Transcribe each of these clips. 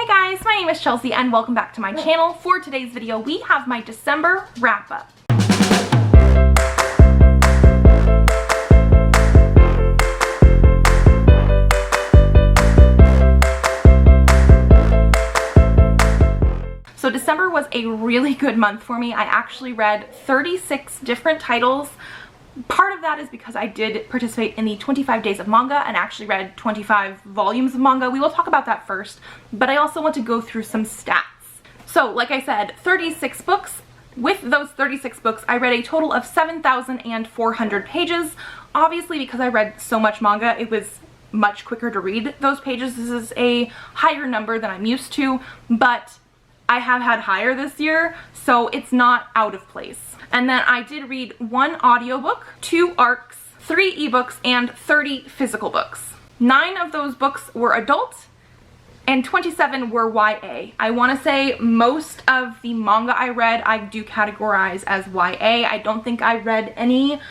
Hey guys, my name is Chelsea and welcome back to my channel. For today's video, we have my December wrap-up. So December was a really good month for me. I actually read 36 different titles. Part of that is because I did participate in the 25 Days of Manga and actually read 25 volumes of manga. We will talk about that first, but I also want to go through some stats. So like I said, 36 books. With those 36 books, I read a total of 7,400 pages. Obviously, because I read so much manga, it was much quicker to read those pages. This is a higher number than I'm used to, but I have had higher this year, so it's not out of place. And then I did read 1 audiobook, 2 ARCs, 3 ebooks, and 30 physical books. 9 of those books were adult, and 27 were YA. I want to say most of the manga I read I do categorize as YA. I don't think I read any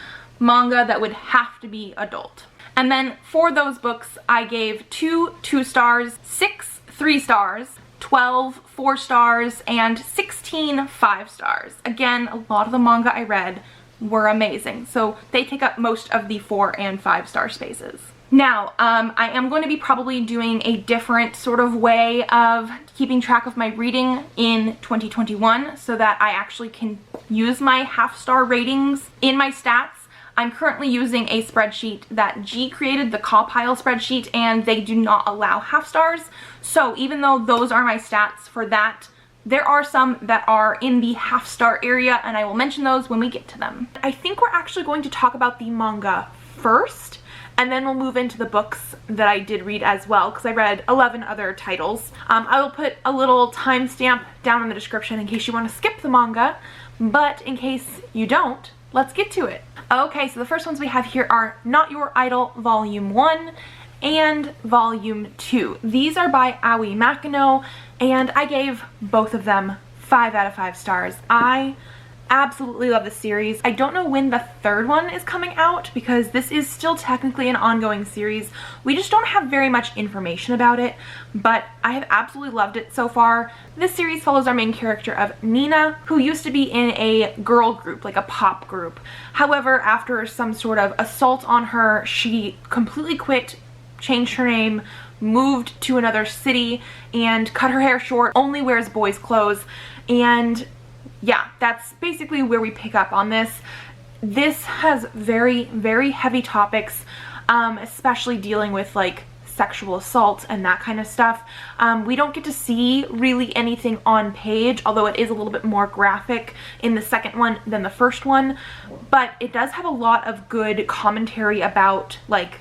manga that would have to be adult. And then for those books, I gave 2 stars, 6 3 stars, 12 4 stars, and 16 5 stars. Again, a lot of the manga I read were amazing, so they take up most of the 4 and 5 star spaces. Now, I am going to be probably doing a different sort of way of keeping track of my reading in 2021 so that I actually can use my half-star ratings in my stats. I'm currently using a spreadsheet that G created, the Cawpile spreadsheet, and they do not allow half stars. So even though those are my stats for that, there are some that are in the half star area, and I will mention those when we get to them. I think we're actually going to talk about the manga first, and then we'll move into the books that I did read as well, because I read 11 other titles. I will put a little timestamp down in the description in case you want to skip the manga, but in case you don't, let's get to it. Okay, so the first ones we have here are Not Your Idol Volume 1 and Volume 2. These are by Aoi Makino, and I gave both of them 5 out of 5 stars. I absolutely love this series. I don't know when the third one is coming out because this is still technically an ongoing series. We just don't have very much information about it, but I have absolutely loved it so far. This series follows our main character of Nina, who used to be in a girl group, like a pop group. However, after some sort of assault on her, she completely quit, changed her name, moved to another city, and cut her hair short, only wears boys' clothes, and yeah, that's basically where we pick up on this. This has very, very heavy topics, especially dealing with like sexual assault and that kind of stuff. We don't get to see really anything on page, although it is a little bit more graphic in the second one than the first one, but it does have a lot of good commentary about, like,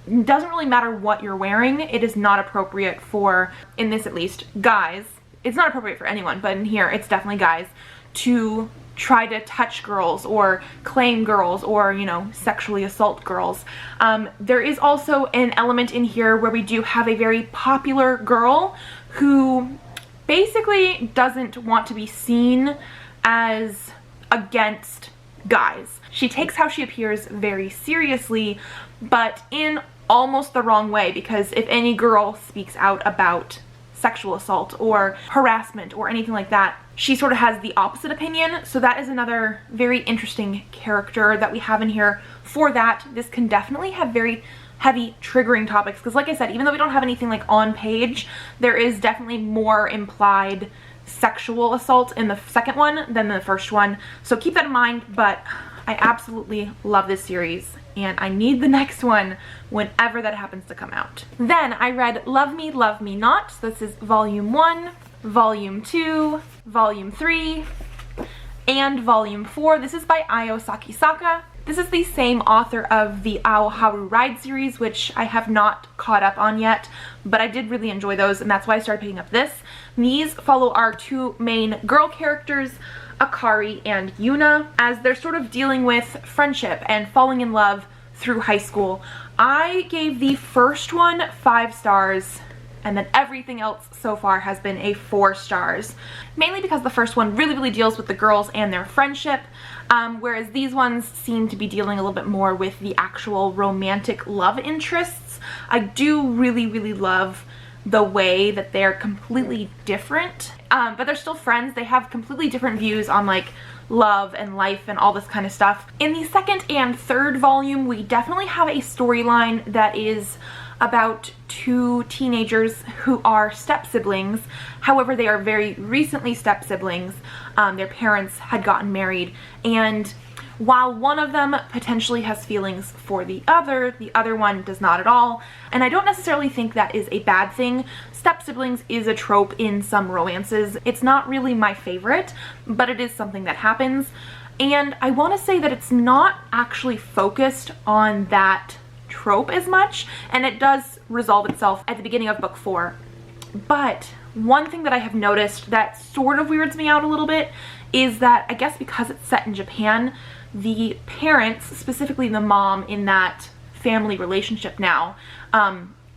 it doesn't really matter what you're wearing. It is not appropriate for, in this at least, guys. It's not appropriate for anyone, but in here it's definitely guys to try to touch girls or claim girls or, you know, sexually assault girls. There is also an element in here where we do have a very popular girl who basically doesn't want to be seen as against guys. She takes how she appears very seriously, but in almost the wrong way, because if any girl speaks out about sexual assault or harassment or anything like that, she sort of has the opposite opinion. So that is another very interesting character that we have in here. For that, this can definitely have very heavy triggering topics, because like I said, even though we don't have anything like on page, there is definitely more implied sexual assault in the second one than the first one. So keep that in mind, but I absolutely love this series and I need the next one whenever that happens to come out. Then I read Love Me, Love Me Not. So this is Volume 1, Volume 2, Volume 3, and Volume 4. This is by Ayo Sakisaka. This is the same author of the Aoharu Ride series, which I have not caught up on yet, but I did really enjoy those, and that's why I started picking up this. These follow our 2 main girl characters, Akari and Yuna, as they're sort of dealing with friendship and falling in love through high school. I gave the first one 5 stars, and then everything else so far has been a 4 stars. Mainly because the first one really deals with the girls and their friendship, whereas these ones seem to be dealing a little bit more with the actual romantic love interests. I do really love the way that they're completely different, but they're still friends. They have completely different views on like love and life and all this kind of stuff. In the second and third volume, we definitely have a storyline that is about two teenagers who are step siblings. However, they are very recently step siblings. Their parents had gotten married, and while one of them potentially has feelings for the other one does not at all. And I don't necessarily think that is a bad thing. Step siblings is a trope in some romances. It's not really my favorite, but it is something that happens. And I want to say that it's not actually focused on that trope as much, and it does resolve itself at the beginning of book 4. But one thing that I have noticed that sort of weirds me out a little bit is that, I guess because it's set in Japan, the parents, specifically the mom in that family relationship now,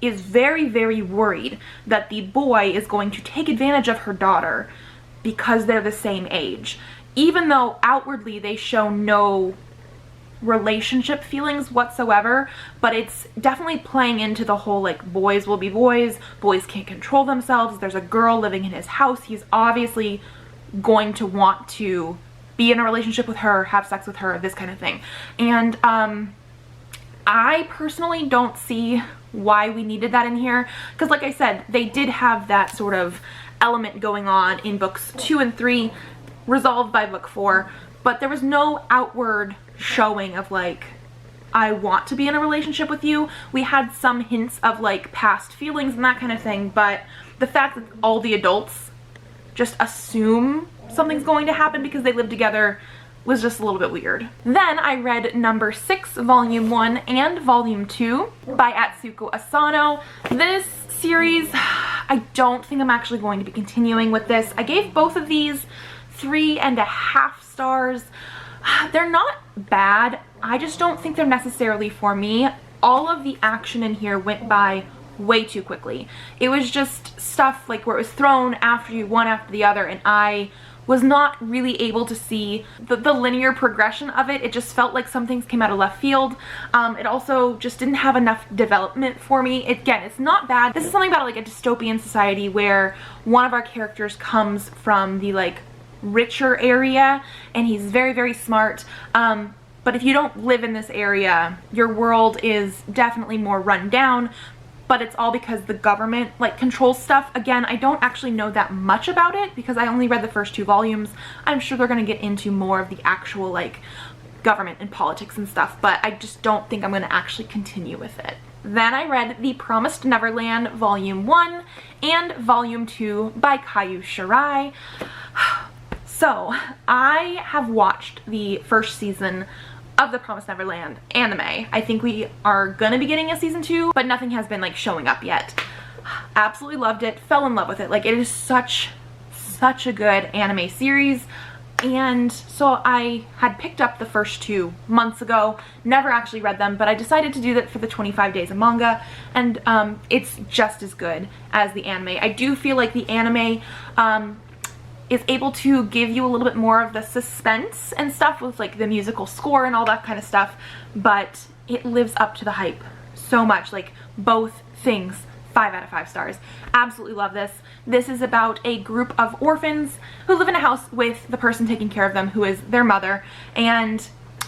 is very, very worried that the boy is going to take advantage of her daughter because they're the same age, even though outwardly they show no relationship feelings whatsoever. But it's definitely playing into the whole like boys will be boys can't control themselves, there's a girl living in his house, he's obviously going to want to be in a relationship with her, have sex with her, this kind of thing. And I personally don't see why we needed that in here, because like I said, they did have that sort of element going on in books 2 and 3, resolved by book 4, but there was no outward showing of like, I want to be in a relationship with you. We had some hints of like past feelings and that kind of thing, but the fact that all the adults just assume something's going to happen because they live together was just a little bit weird. Then I read number 6, volume 1 and volume 2 by Atsuko Asano. This series, I don't think I'm actually going to be continuing with this. I gave both of these 3.5 stars. They're not bad, I just don't think they're necessarily for me. All of the action in here went by way too quickly. It was just stuff like where it was thrown after you, one after the other, and I was not really able to see the linear progression of it. It just felt like some things came out of left field. It also just didn't have enough development for me. Again, it's not bad. This is something about like a dystopian society where one of our characters comes from the like richer area and he's very, very smart. But if you don't live in this area, your world is definitely more run down. But it's all because the government like controls stuff. Again, I don't actually know that much about it because I only read the first 2 volumes. I'm sure they're going to get into more of the actual like government and politics and stuff, but I just don't think I'm going to actually continue with it. Then I read the Promised Neverland volume 1 and volume 2 by Kayu Shirai. So I have watched the first season of the Promised Neverland anime. I think we are gonna be getting a season 2, but nothing has been like showing up yet. Absolutely loved it, fell in love with it. Like, it is such a good anime series. And so I had picked up the first 2 months ago, never actually read them, but I decided to do that for the 25 Days of Manga, and it's just as good as the anime. I do feel like the anime is able to give you a little bit more of the suspense and stuff with like the musical score and all that kind of stuff, but it lives up to the hype so much. Like, both things, 5 out of 5 stars. Absolutely love this. This is about a group of orphans who live in a house with the person taking care of them, who is their mother, and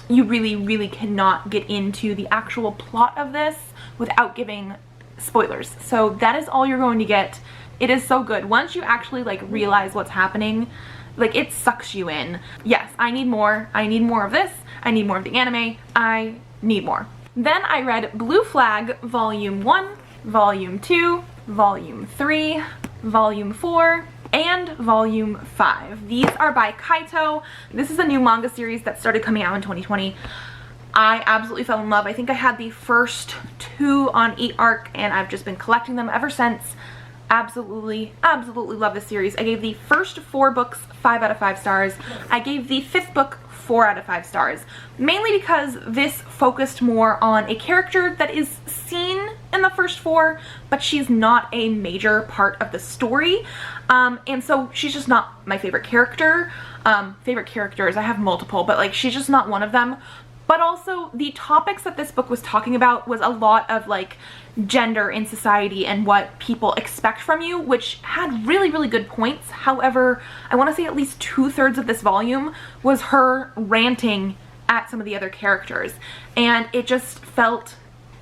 you really cannot get into the actual plot of this without giving spoilers. So that is all you're going to get. It is so good. Once you actually like realize what's happening, like, it sucks you in. Yes, I need more. I need more of this. I need more of the anime. I need more. Then I read Blue Flag volume 1, volume 2, volume 3, volume 4, and volume 5. These are by Kaito. This is a new manga series that started coming out in 2020. I absolutely fell in love. I think I had the first 2 on eARC and I've just been collecting them ever since. Absolutely love this series. I gave the first 4 books 5 out of 5 stars. I gave the 5th book 4 out of 5 stars, mainly because this focused more on a character that is seen in the first 4, but she's not a major part of the story, and so she's just not my favorite character. Favorite characters, I have multiple, but like, she's just not one of them. but also the topics that this book was talking about was a lot of like gender in society and what people expect from you, which had really, really good points. However, I want to say at least 2/3 of this volume was her ranting at some of the other characters, and it just felt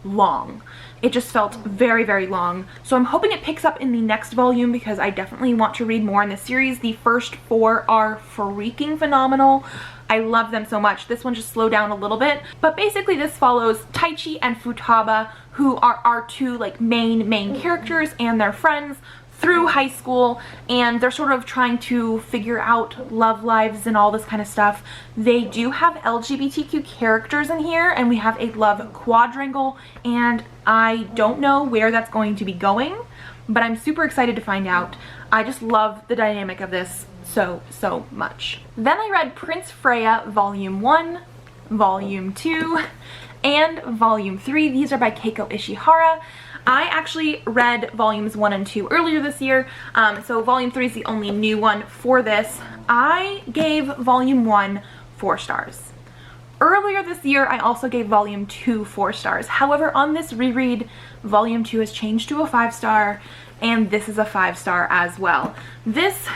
long. It just felt very, very long. So I'm hoping it picks up in the next volume because I definitely want to read more in this series. The first 4 are freaking phenomenal. I love them so much. This one just slowed down a little bit. But basically this follows Taichi and Futaba, who are our 2 like main characters, and their friends through high school, and they're sort of trying to figure out love lives and all this kind of stuff. They do have LGBTQ characters in here, and we have a love quadrangle, and I don't know where that's going to be going, but I'm super excited to find out. I just love the dynamic of this so much. Then I read Prince Freya Volume 1, Volume 2, and Volume 3. These are by Keiko Ishihara. I actually read volumes 1 and 2 earlier this year, so volume 3 is the only new one for this. I gave volume 1 4 stars. Earlier this year, I also gave volume 2 4 stars. However, on this reread, volume 2 has changed to a 5-star, and this is a 5-star as well. This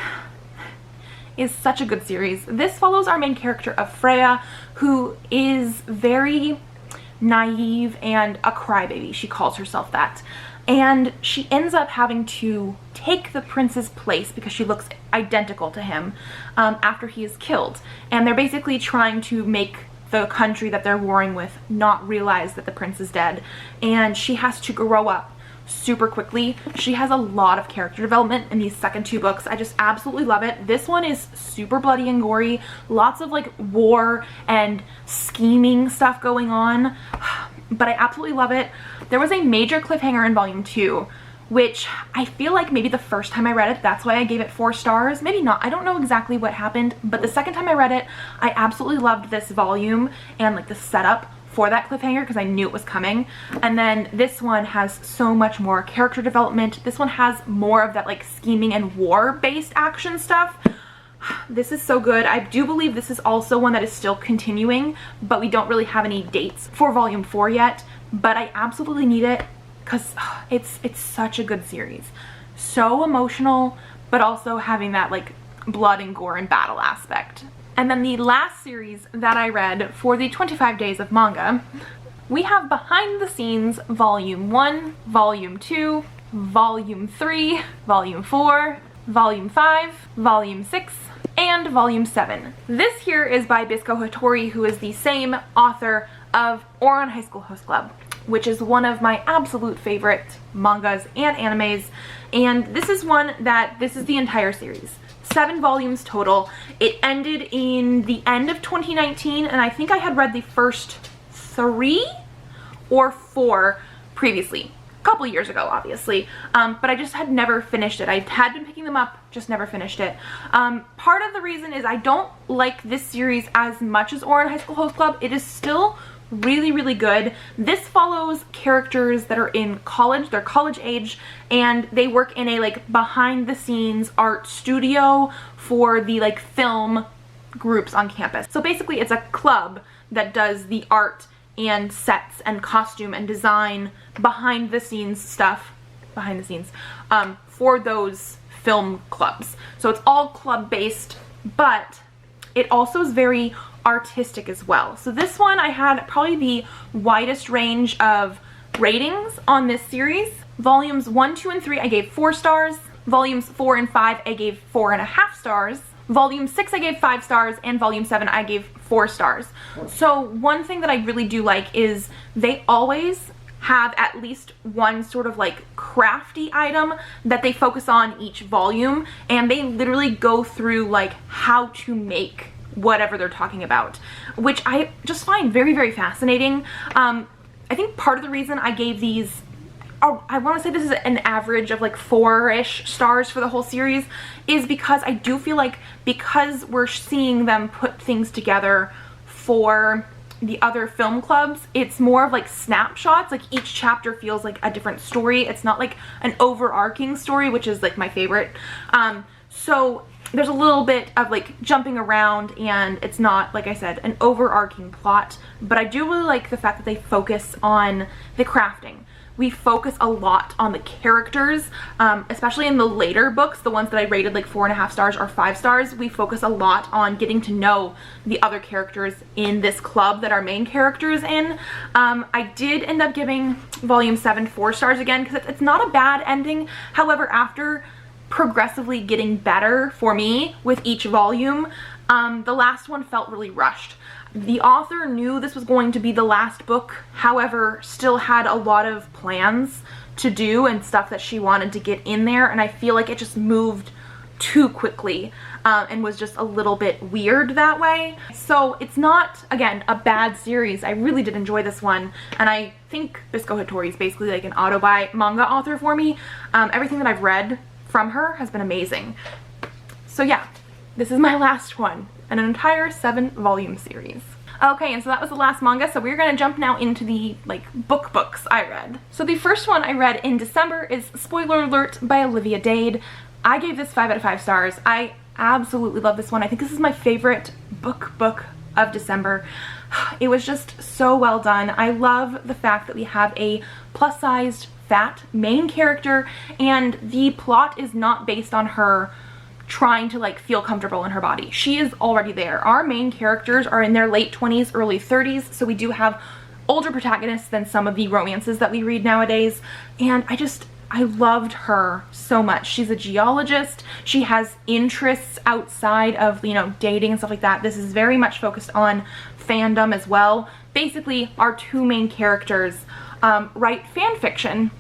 is such a good series. This follows our main character of Freya, who is very naive and a crybaby. She calls herself that, and she ends up having to take the prince's place because she looks identical to him after he is killed, and they're basically trying to make the country that they're warring with not realize that the prince is dead, and she has to grow up super quickly. She has a lot of character development in these second 2 books. I just absolutely love it. This one is super bloody and gory, lots of like war and scheming stuff going on, but I absolutely love it. There was a major cliffhanger in volume 2, which I feel like maybe the first time I read it, that's why I gave it 4 stars. Maybe not. I don't know exactly what happened, but the second time I read it, I absolutely loved this volume and like the setup for that cliffhanger because I knew it was coming. And then this one has so much more character development. This one has more of that like scheming and war-based action stuff. This is so good. I do believe this is also one that is still continuing, but we don't really have any dates for volume 4 yet, but I absolutely need it because it's such a good series. So emotional, but also having that like blood and gore and battle aspect. And then the last series that I read for the 25 Days of Manga, we have Behind the Scenes Volume 1, Volume 2, Volume 3, Volume 4, Volume 5, Volume 6, and Volume 7. This here is by Bisco Hattori, who is the same author of Ouran High School Host Club, which is one of my absolute favorite mangas and animes. And this is this is the entire series. 7 volumes total. It ended in the end of 2019, and I think I had read the first 3 or 4 previously. A couple years ago, obviously, but I just had never finished it. I had been picking them up, just never finished it. Part of the reason is I don't like this series as much as Ouran High School Host Club. It is still really, really good. This follows characters that are in college, they're college age, and they work in a like behind the scenes art studio for the like film groups on campus. So basically it's a club that does the art and sets and costume and design behind the scenes stuff, for those film clubs. So it's all club based, but it also is very artistic as well. So this one I had probably the widest range of ratings on this series. Volumes 1, 2, and 3 I gave 4 stars. Volumes 4 and 5 I gave 4.5 stars. Volume 6 I gave 5 stars, and Volume 7 I gave 4 stars. So one thing that I really do like is they always have at least one sort of like crafty item that they focus on each volume, and they literally go through like how to make whatever they're talking about, which I just find very, very fascinating. I think part of the reason I gave these, I want to say this is an average of like 4-ish stars for the whole series, is because I do feel like because we're seeing them put things together for the other film clubs, it's more of like snapshots. Like each chapter feels like a different story. It's not like an overarching story, which is like my favorite. So there's a little bit of like jumping around, and it's not, like I said, an overarching plot, but I do really like the fact that they focus on the crafting. We focus a lot on the characters, especially in the later books, the ones that I rated like 4.5 stars or 5 stars. We focus a lot on getting to know the other characters in this club that our main character is in. I did end up giving volume 7 4 stars again, because it's not a bad ending. However, after progressively getting better for me with each volume, the last one felt really rushed. The author knew this was going to be the last book, however, still had a lot of plans to do and stuff that she wanted to get in there, and I feel like it just moved too quickly and was just a little bit weird that way. So it's not, again, a bad series. I really did enjoy this one, and I think Bisco Hattori is basically like an auto-buy manga author for me. Everything that I've read from her has been amazing. So yeah, this is my last one. An entire 7-volume series. Okay, and so that was the last manga, so we're gonna jump now into the like books I read. So the first one I read in December is Spoiler Alert by Olivia Dade. I gave this 5 out of 5 stars. I absolutely love this one. I think this is my favorite book of December. It was just so well done. I love the fact that we have a plus-sized fat main character, and the plot is not based on her trying to like feel comfortable in her body. She is already there. Our main characters are in their late 20s, early 30s, so we do have older protagonists than some of the romances that we read nowadays, and I loved her so much. She's a geologist. She has interests outside of, you know, dating and stuff like that. This is very much focused on fandom as well. Basically, our two main characters write fan fiction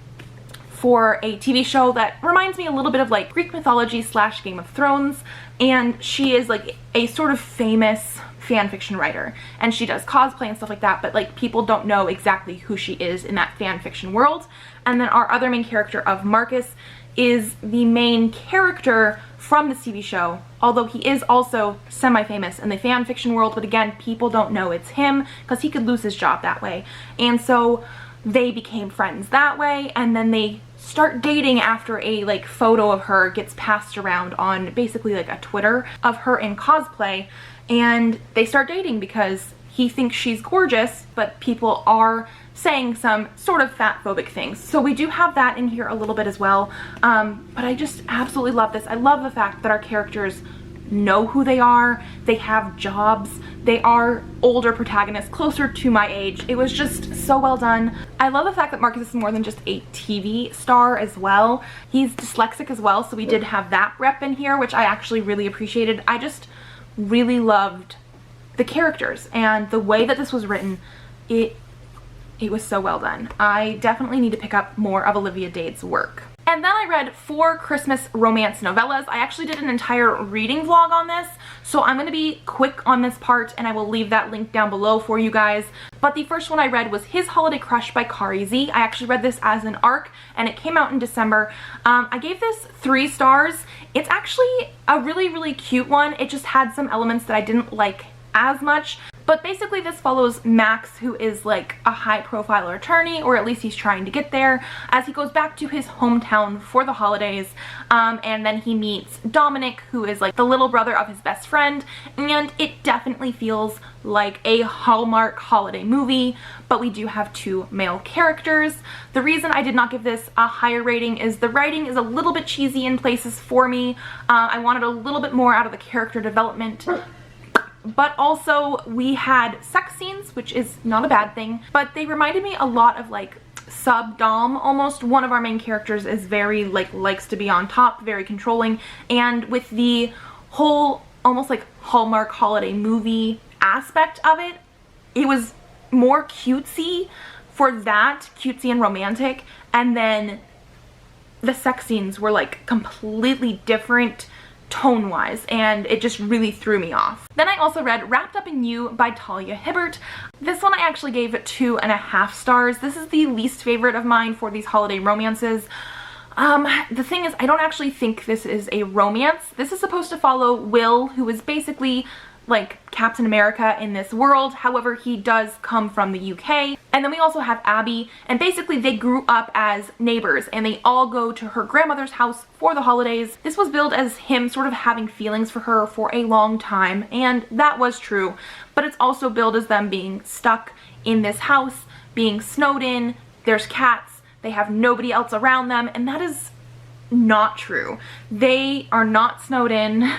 for a TV show that reminds me a little bit of like Greek mythology / Game of Thrones, and she is like a sort of famous fan fiction writer, and she does cosplay and stuff like that, but like people don't know exactly who she is in that fan fiction world. And then our other main character of Marcus is the main character from this TV show, although he is also semi-famous in the fan fiction world, but again, people don't know it's him because he could lose his job that way. And so they became friends that way, and then they start dating after a like photo of her gets passed around on basically like a Twitter of her in cosplay, and they start dating because he thinks she's gorgeous, but people are saying some sort of fat phobic things. So we do have that in here a little bit as well, but I just absolutely love this. I love the fact that our characters know who they are, they have jobs, they are older protagonists, closer to my age. It was just so well done. I love the fact that Marcus is more than just a TV star as well. He's dyslexic as well, so we did have that rep in here, which I actually really appreciated. I just really loved the characters and the way that this was written. It was so well done. I definitely need to pick up more of Olivia Dade's work. And then I read 4 Christmas romance novellas. I actually did an entire reading vlog on this, so I'm going to be quick on this part, and I will leave that link down below for you guys. But the first one I read was His Holiday Crush by Kari Z. I actually read this as an arc, and it came out in December. I gave this 3 stars. It's actually a really, really cute one. It just had some elements that I didn't like as much. But basically this follows Max, who is like a high-profile attorney, or at least he's trying to get there, as he goes back to his hometown for the holidays, and then he meets Dominic, who is like the little brother of his best friend, and it definitely feels like a Hallmark holiday movie, but we do have 2 male characters. The reason I did not give this a higher rating is the writing is a little bit cheesy in places for me. I wanted a little bit more out of the character development. But also we had sex scenes, which is not a bad thing, but they reminded me a lot of like sub-dom almost. One of our main characters is very like likes to be on top, very controlling, and with the whole almost like Hallmark holiday movie aspect of it, it was more cutesy for that, cutesy and romantic, and then the sex scenes were like completely different tone-wise, and it just really threw me off. Then I also read Wrapped Up in You by Talia Hibbert. This one I actually gave 2.5 stars. This is the least favorite of mine for these holiday romances. The thing is, I don't actually think this is a romance. This is supposed to follow Will, who is basically like Captain America in this world. However, he does come from the UK. And then we also have Abby, and basically they grew up as neighbors and they all go to her grandmother's house for the holidays. This was billed as him sort of having feelings for her for a long time, and that was true, but it's also billed as them being stuck in this house, being snowed in, there's cats, they have nobody else around them, and that is not true. They are not snowed in.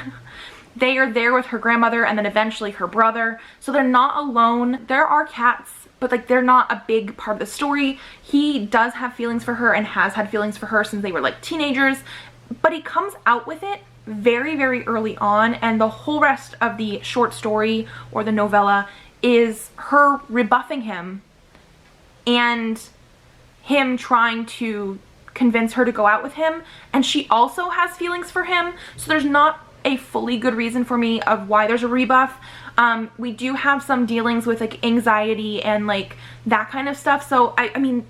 They are there with her grandmother and then eventually her brother, so they're not alone. There are cats, but like they're not a big part of the story. He does have feelings for her and has had feelings for her since they were like teenagers, but he comes out with it very, very early on, and the whole rest of the short story or the novella is her rebuffing him and him trying to convince her to go out with him, and she also has feelings for him, so there's not a fully good reason for me of why there's a rebuff. We do have some dealings with like anxiety and like that kind of stuff, so I mean,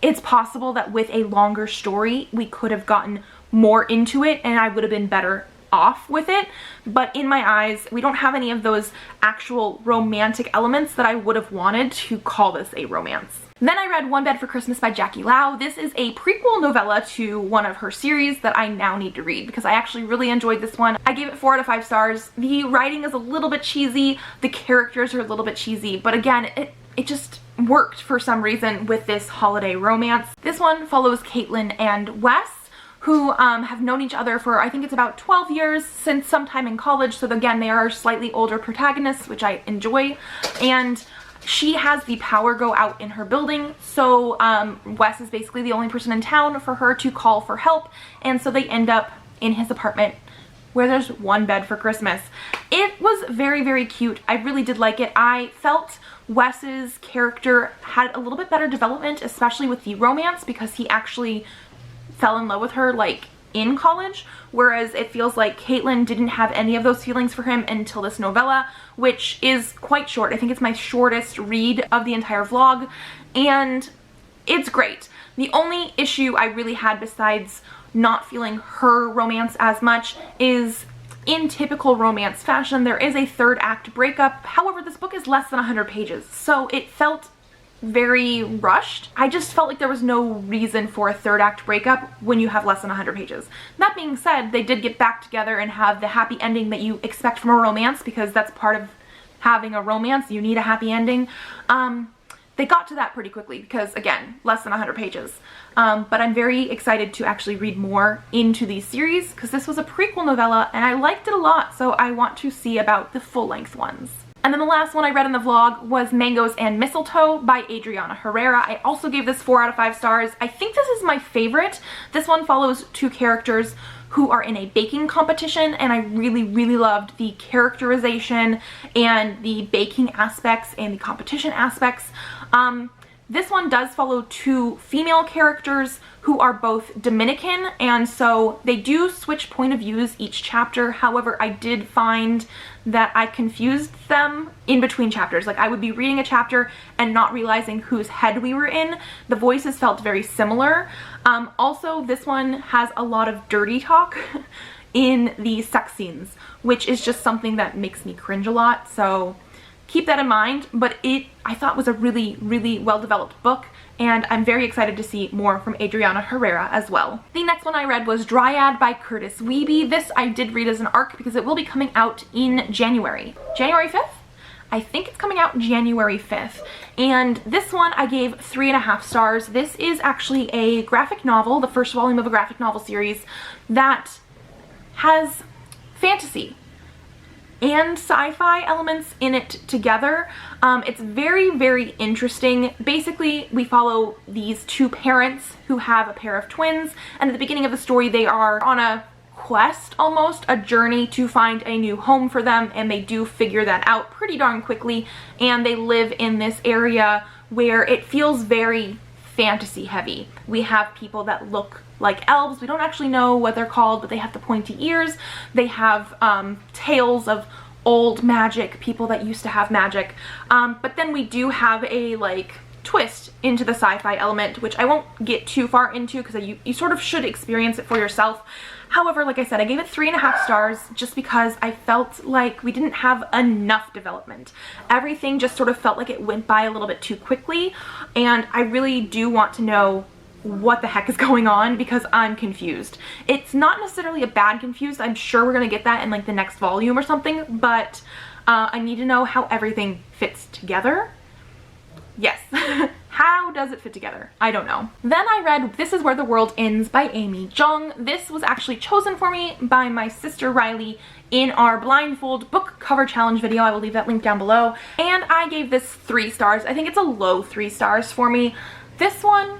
it's possible that with a longer story we could have gotten more into it and I would have been better off with it, but in my eyes we don't have any of those actual romantic elements that I would have wanted to call this a romance. Then I read One Bed for Christmas by Jackie Lau. This is a prequel novella to one of her series that I now need to read because I actually really enjoyed this one. I gave it 4 out of 5 stars. The writing is a little bit cheesy, the characters are a little bit cheesy, but again, it just worked for some reason with this holiday romance. This one follows Caitlin and Wes, who have known each other for, I think it's about 12 years, since sometime in college, so again, they are slightly older protagonists, which I enjoy, and she has the power go out in her building, so Wes is basically the only person in town for her to call for help, and so they end up in his apartment where there's one bed for Christmas. It was very, very cute. I really did like it. I felt Wes's character had a little bit better development, especially with the romance, because he actually fell in love with her like in college, whereas it feels like Caitlin didn't have any of those feelings for him until this novella, which is quite short. I think it's my shortest read of the entire vlog, and it's great. The only issue I really had besides not feeling her romance as much is in typical romance fashion, there is a 3rd act breakup. However, this book is less than 100 pages, so it felt very rushed. I just felt like there was no reason for a 3rd act breakup when you have less than 100 pages. That being said, they did get back together and have the happy ending that you expect from a romance, because that's part of having a romance. You need a happy ending. They got to that pretty quickly because, again, less than 100 pages. But I'm very excited to actually read more into these series because this was a prequel novella and I liked it a lot, so I want to see about the full-length ones. And then the last one I read in the vlog was Mangoes and Mistletoe by Adriana Herrera. I also gave this 4 out of 5 stars. I think this is my favorite. This one follows 2 characters who are in a baking competition, and I really, really loved the characterization and the baking aspects and the competition aspects. This one does follow 2 female characters who are both Dominican, and so they do switch point of views each chapter. However, I did find that I confused them in between chapters. Like, I would be reading a chapter and not realizing whose head we were in. The voices felt very similar. Also, this one has a lot of dirty talk in the sex scenes, which is just something that makes me cringe a lot, so keep that in mind. But I thought was a really, really well-developed book, and I'm very excited to see more from Adriana Herrera as well. The next one I read was Dryad by Curtis Wiebe. This I did read as an ARC because it will be coming out in January. January 5th? I think it's coming out January 5th. And this one I gave 3.5 stars. This is actually a graphic novel, the first volume of a graphic novel series that has fantasy and sci-fi elements in it together. It's very, very interesting. Basically, we follow these 2 parents who have a pair of twins, and at the beginning of the story they are on a quest, almost a journey to find a new home for them, and they do figure that out pretty darn quickly, and they live in this area where it feels very fantasy heavy. We have people that look like elves. We don't actually know what they're called, but they have the pointy ears. They have tales of old magic, people that used to have magic. But then we do have a like twist into the sci-fi element, which I won't get too far into because you sort of should experience it for yourself. However, like I said, I gave it 3.5 stars just because I felt like we didn't have enough development. Everything just sort of felt like it went by a little bit too quickly, and I really do want to know what the heck is going on because I'm confused. It's not necessarily a bad confused. I'm sure we're gonna get that in like the next volume or something, but I need to know how everything fits together. Yes. How does it fit together? I don't know. Then I read This Is Where the World Ends by Amy Jung. This was actually chosen for me by my sister Riley in our blindfold book cover challenge video. I will leave that link down below. And I gave this 3 stars. I think it's a low 3 stars for me. This one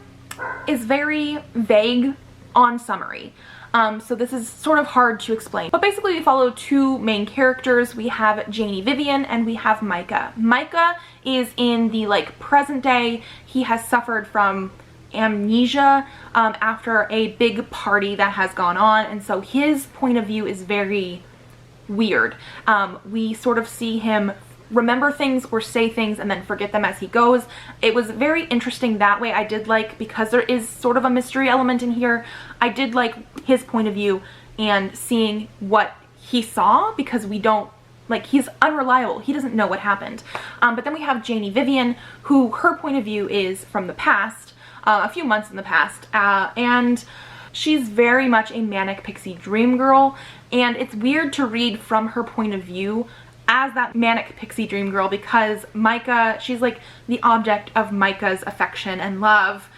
is very vague on summary. So this is sort of hard to explain. But basically we follow 2 main characters. We have Janie Vivian and we have Micah. Micah is in the like present day. He has suffered from amnesia after a big party that has gone on, and so his point of view is very weird. We sort of see him remember things or say things and then forget them as he goes. It was very interesting that way. I did like, because there is sort of a mystery element in here, I did like his point of view and seeing what he saw, because we don't, like, he's unreliable. He doesn't know what happened. But then we have Janie Vivian, who her point of view is from the past, a few months in the past, and she's very much a manic pixie dream girl, and it's weird to read from her point of view as that manic pixie dream girl, because Micah, she's like the object of Micah's affection and love,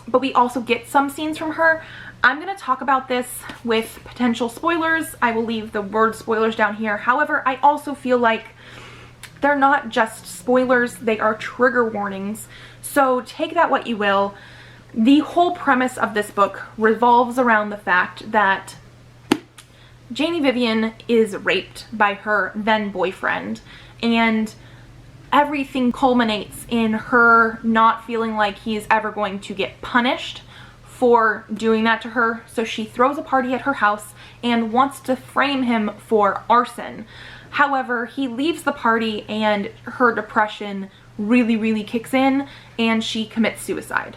but we also get some scenes from her. I'm going to talk about this with potential spoilers. I will leave the word spoilers down here. However, I also feel like they're not just spoilers, they are trigger warnings. So take that what you will. The whole premise of this book revolves around the fact that Janie Vivian is raped by her then boyfriend, and everything culminates in her not feeling like he's ever going to get punished for doing that to her. So she throws a party at her house and wants to frame him for arson. However, he leaves the party and her depression really kicks in and she commits suicide.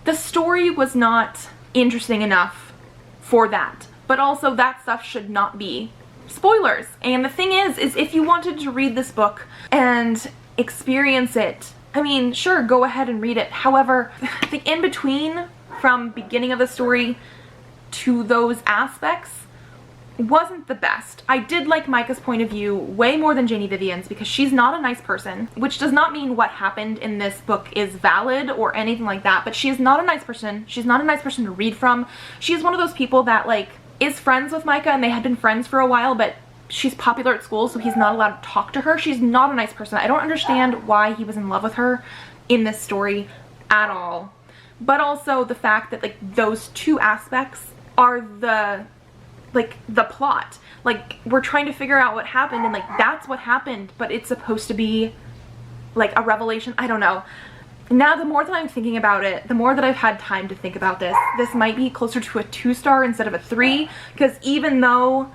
The story was not interesting enough for that, but also that stuff should not be spoilers. And the thing is if you wanted to read this book and experience it, I mean, sure, go ahead and read it. However, the in-between from beginning of the story to those aspects wasn't the best. I did like Micah's point of view way more than Janie Vivian's, because she's not a nice person, which does not mean what happened in this book is valid or anything like that, but she is not a nice person. She's not a nice person to read from. She's one of those people that like is friends with Micah, and they had been friends for a while, but she's popular at school, so he's not allowed to talk to her. She's not a nice person. I don't understand why he was in love with her in this story at all. But also the fact that like those 2 aspects are the plot. Like, we're trying to figure out what happened, and like that's what happened, but it's supposed to be like a revelation. I don't know. Now the more that I'm thinking about it, the more that I've had time to think about this, this might be closer to a 2-star instead of a 3, because even though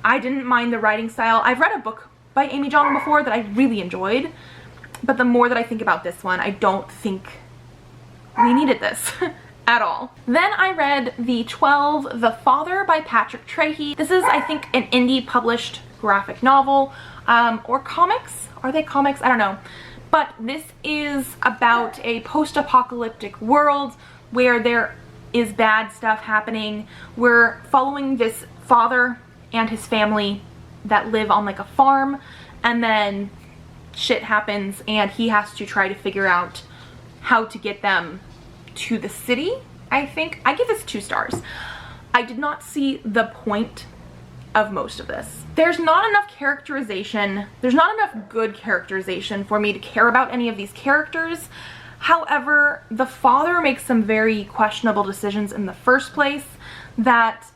I didn't mind the writing style, I've read a book by Amy Jung before that I really enjoyed, but the more that I think about this one, I don't think we needed this at all. Then I read The 12, The Father by Patrick Trahey. This is, I think, an indie published graphic novel, or comics. Are they comics? I don't know. But this is about a post-apocalyptic world where there is bad stuff happening. We're following this father and his family that live on like a farm, and then shit happens and he has to try to figure out how to get them to the city, I think. I give this 2 stars. I did not see the point of most of this. There's not enough characterization. There's not enough good characterization for me to care about any of these characters. However, the father makes some very questionable decisions in the first place that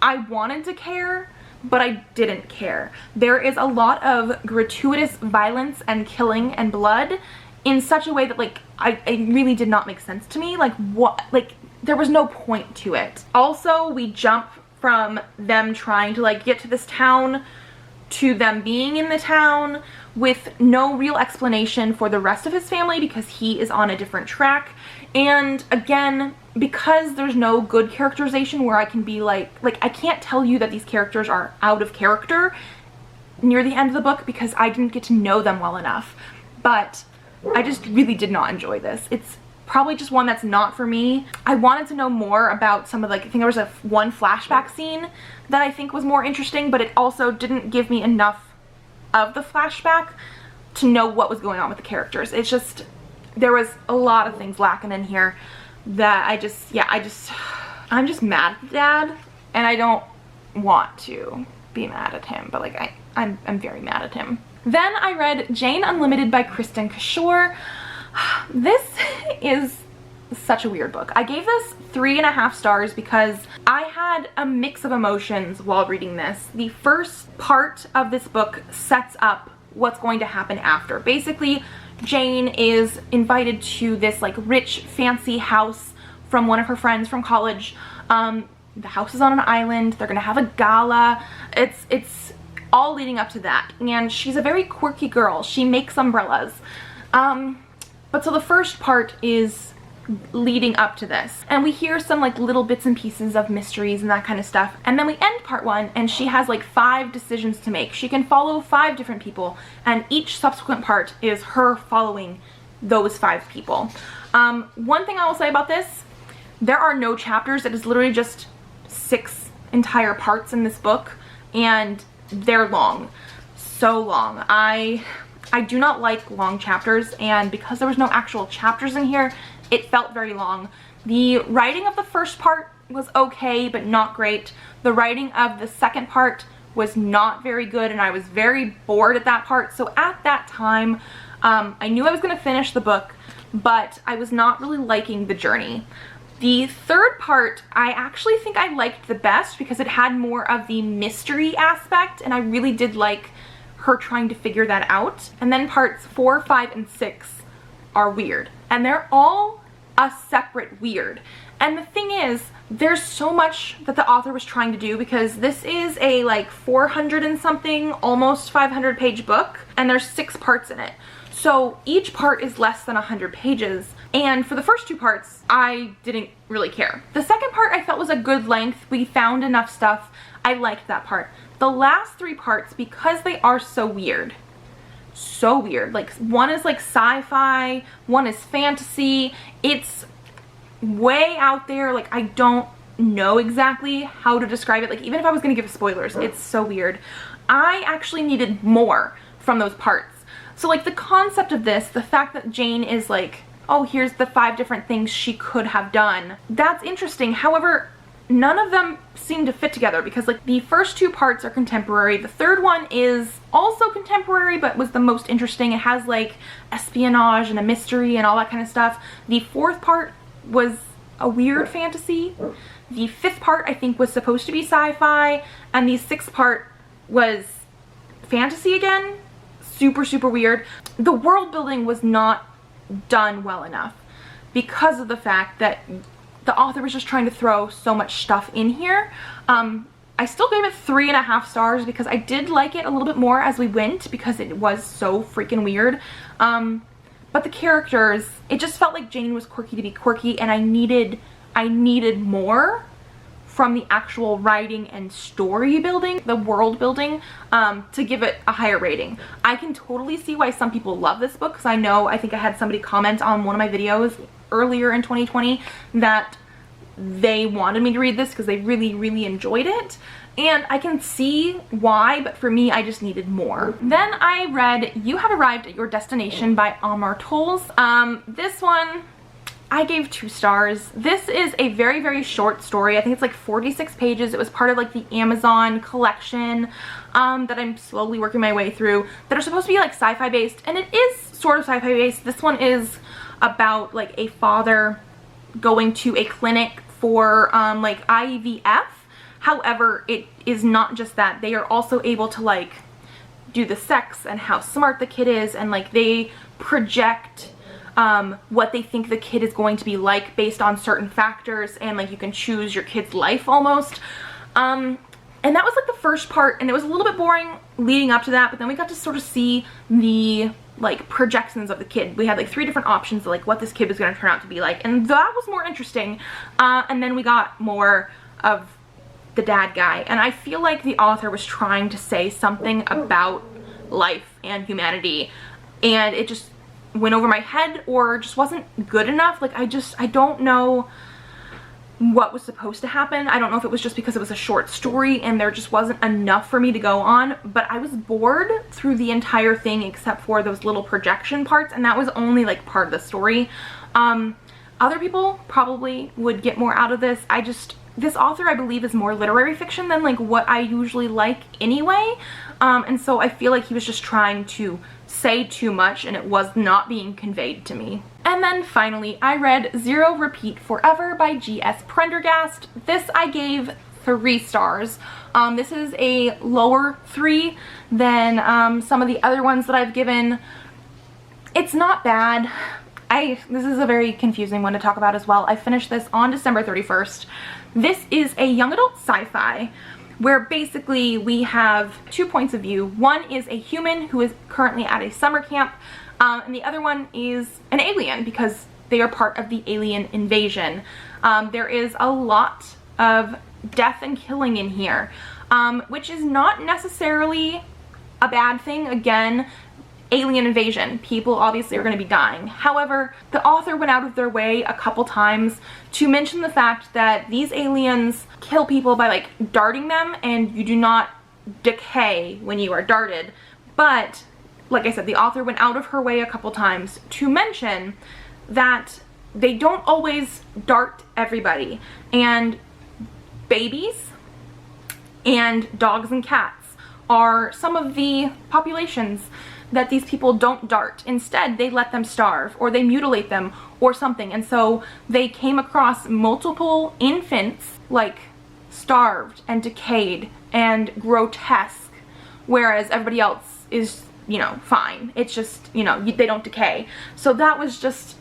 I wanted to care, but I didn't care. There is a lot of gratuitous violence and killing and blood in such a way that like it really did not make sense to me. Like, what, like there was no point to it. Also, we jump from them trying to like get to this town to them being in the town with no real explanation for the rest of his family because he is on a different track. And again, because there's no good characterization where I can be like I can't tell you that these characters are out of character near the end of the book because I didn't get to know them well enough. But I just really did not enjoy this. It's probably just one that's not for me. I wanted to know more about some of like, I think there was one flashback scene that I think was more interesting, but it also didn't give me enough of the flashback to know what was going on with the characters. It's just, there was a lot of things lacking in here that I'm just mad at Dad, and I don't want to be mad at him, but like I'm very mad at him. Then I read Jane Unlimited by Kristen Cashore. This is such a weird book. I gave this 3.5 stars because I had a mix of emotions while reading this. The first part of this book sets up what's going to happen after. Basically, Jane is invited to this like rich, fancy house from one of her friends from college. The house is on an island. They're gonna have a gala. It's all leading up to that. And she's a very quirky girl. She makes umbrellas. But so the first part is leading up to this. And we hear some like little bits and pieces of mysteries and that kind of stuff. And then we end part 1 and she has like 5 decisions to make. She can follow 5 different people, and each subsequent part is her following those 5 people. One thing I will say about this, there are no chapters. It is literally just 6 entire parts in this book, and they're long. So long. I do not like long chapters, and because there was no actual chapters in here, it felt very long. The writing of the first part was okay, but not great. The writing of the second part was not very good, and I was very bored at that part. So at that time, I knew I was going to finish the book, but I was not really liking the journey. The third part, I actually think I liked the best because it had more of the mystery aspect, and I really did like her trying to figure that out. And then parts 4, 5, and 6 are weird, and they're all a separate weird. And the thing is, there's so much that the author was trying to do because this is a like 400 and something, almost 500 page book, and there's 6 parts in it. So each part is less than 100 pages. And for the first 2 parts, I didn't really care. The second part I felt was a good length. We found enough stuff. I liked that part. The last 3 parts, because they are so weird, like one is like sci-fi, one is fantasy, it's way out there. Like I don't know exactly how to describe it. Like even if I was gonna give spoilers, it's so weird. I actually needed more from those parts. So like the concept of this, the fact that Jane is like, oh, here's the 5 different things she could have done, that's interesting. However, none of them seem to fit together because like the first 2 parts are contemporary. The third one is also contemporary but was the most interesting. It has like espionage and a mystery and all that kind of stuff. The 4th part was a weird fantasy. The 5th part I think was supposed to be sci-fi, and the 6th part was fantasy again. Super, super weird. The world building was not done well enough because of the fact that the author was just trying to throw so much stuff in here. I still gave it 3.5 stars because I did like it a little bit more as we went because it was so freaking weird. But the characters, it just felt like Jane was quirky to be quirky, and I needed more from the actual writing and story building, the world building, to give it a higher rating. I can totally see why some people love this book because I think I had somebody comment on one of my videos earlier in 2020 that they wanted me to read this because they really, really enjoyed it. And I can see why, but for me, I just needed more. Then I read You Have Arrived at Your Destination by Amar Tolls. This one, I gave 2 stars. This is a very, very short story. I think it's like 46 pages. It was part of like the Amazon collection that I'm slowly working my way through that are supposed to be like sci-fi based, and it is sort of sci-fi based. This one is about like a father going to a clinic for like IVF. However, it is not just that. They are also able to like do the sex and how smart the kid is, and like they project what they think the kid is going to be like based on certain factors, and like you can choose your kid's life almost. And that was like the first part, and it was a little bit boring leading up to that, but then we got to sort of see the like projections of the kid. We had like 3 different options of like what this kid was going to turn out to be like, and that was more interesting. And then we got more of the dad guy, and I feel like the author was trying to say something about life and humanity, and it just went over my head or just wasn't good enough. Like I don't know what was supposed to happen. I don't know if it was just because it was a short story and there just wasn't enough for me to go on, but I was bored through the entire thing except for those little projection parts, and that was only like part of the story. Other people probably would get more out of this. This author, I believe, is more literary fiction than like what I usually like anyway, and so I feel like he was just trying to say too much and it was not being conveyed to me. And then finally, I read Zero Repeat Forever by G.S. Prendergast. This I gave 3 stars. This is a lower 3 than some of the other ones that I've given. It's not bad. This is a very confusing one to talk about as well. I finished this on December 31st. This is a young adult sci-fi where basically we have 2 points of view. One is a human who is currently at a summer camp, and the other one is an alien because they are part of the alien invasion. There is a lot of death and killing in here, which is not necessarily a bad thing. Again, alien invasion, people obviously are going to be dying. However, the author went out of their way a couple times to mention the fact that these aliens kill people by like darting them, and you do not decay when you are darted. But like I said, the author went out of her way a couple times to mention that they don't always dart everybody, and babies and dogs and cats are some of the populations that these people don't dart. Instead, they let them starve or they mutilate them or something. And so they came across multiple infants like starved and decayed and grotesque, whereas everybody else is, you know, fine. It's just, you know, they don't decay. So that was just,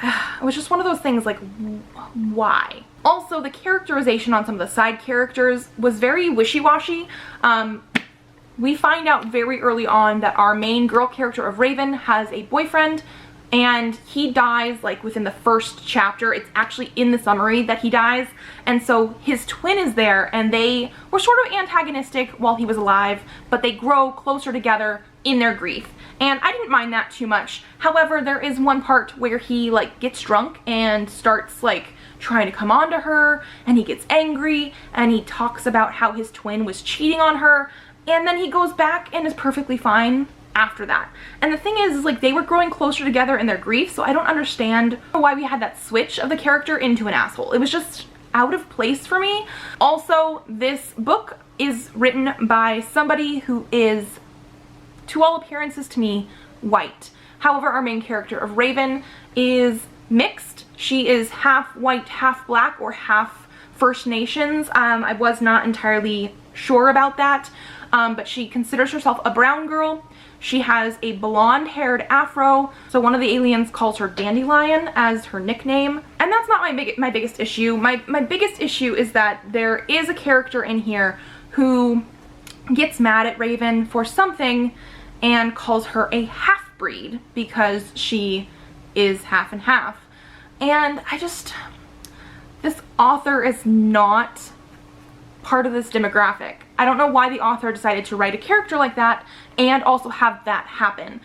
it was just one of those things like, why? Also, the characterization on some of the side characters was very wishy-washy. We find out very early on that our main girl character of Raven has a boyfriend, and he dies like within the first chapter. It's actually in the summary that he dies, and so his twin is there, and they were sort of antagonistic while he was alive, but they grow closer together in their grief, and I didn't mind that too much. However, there is one part where he like gets drunk and starts like trying to come on to her, and he gets angry and he talks about how his twin was cheating on her, and then he goes back and is perfectly fine after that. And the thing is like they were growing closer together in their grief, so I don't understand why we had that switch of the character into an asshole. It was just out of place for me. Also, this book is written by somebody who is, to all appearances to me, white. However, our main character of Raven is mixed. She is half white, half black, or half First Nations. I was not entirely sure about that, but she considers herself a brown girl. She has a blonde-haired afro, so one of the aliens calls her Dandelion as her nickname. And that's not my biggest issue. My biggest issue is that there is a character in here who gets mad at Raven for something and calls her a half-breed because she is half and half. And this author is not part of this demographic. I don't know why the author decided to write a character like that and also have that happen.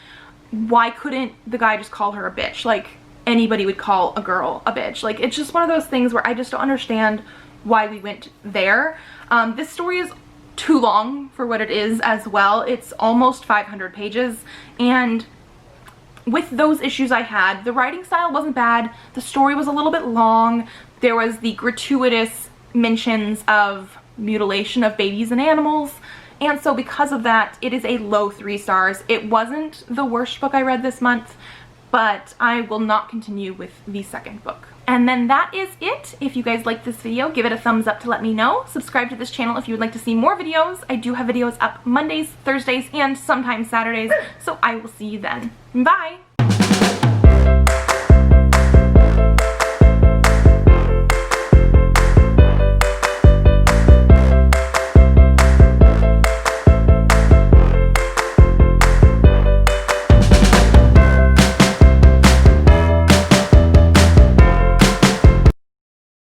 Why couldn't the guy just call her a bitch like anybody would call a girl a bitch? Like, it's just one of those things where I just don't understand why we went there. This story is too long for what it is as well. It's almost 500 pages, and with those issues I had, the writing style wasn't bad, the story was a little bit long, there was the gratuitous mentions of mutilation of babies and animals, and so because of that, it is a low 3 stars. It wasn't the worst book I read this month, but I will not continue with the second book. And then that is it. If you guys like this video, give it a thumbs up to let me know. Subscribe to this channel if you would like to see more videos. I do have videos up Mondays, Thursdays, and sometimes Saturdays, so I will see you then. Bye!